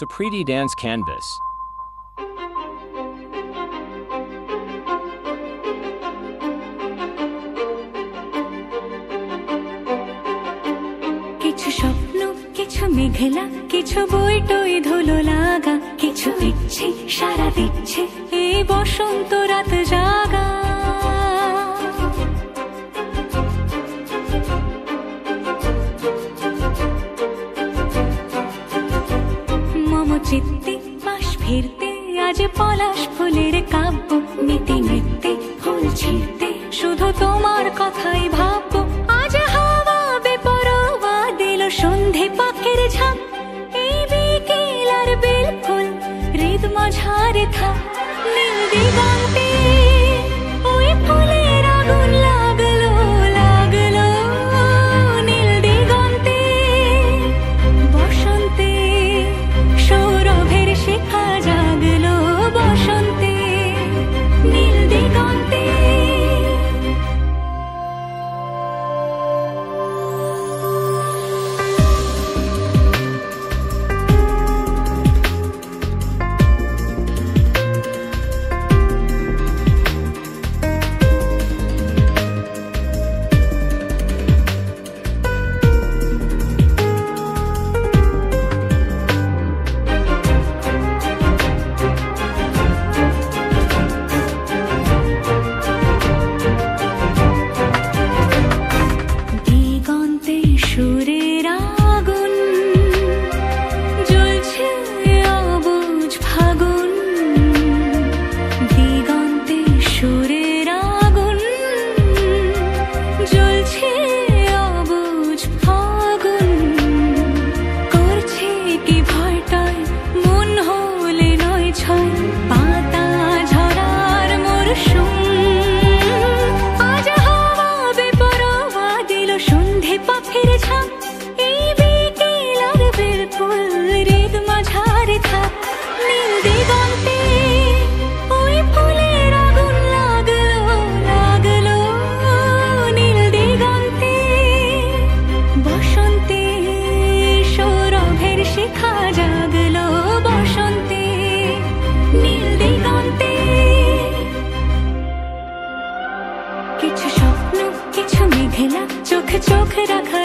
Sapriti Dance Canvas. কিছু স্বপ্ন, কিছু মেঘলা, কিছু বই টই ধুলো লাগা, কিছু ইচ্ছে সারা দিচ্ছে এই বসন্ত রাত জাগা। মম চিত্তে পাশ ফিরতে আজ পলাশ ফুলের কাব্য, নিতে নিতে ফুল ছিঁড়তে শুধু তোমার কথাই ভাববো। আজ হাওয়া বেপরোয়া দিল সন্ধে পাখির ঝাঁক, এই বিকেল আর বিলকুল হৃদ মাঝারে থাক। নীল দিগন্তে ওই ফুলের আগুন লাগলো লাগলো, নীল দিগন্তে বসন্তে সৌরভের শিখা জাগলো, বসন্তে নীল দিগন্তে। কিছু স্বপ্ন, কিছু মেঘলা, চোখে চোখে রাখা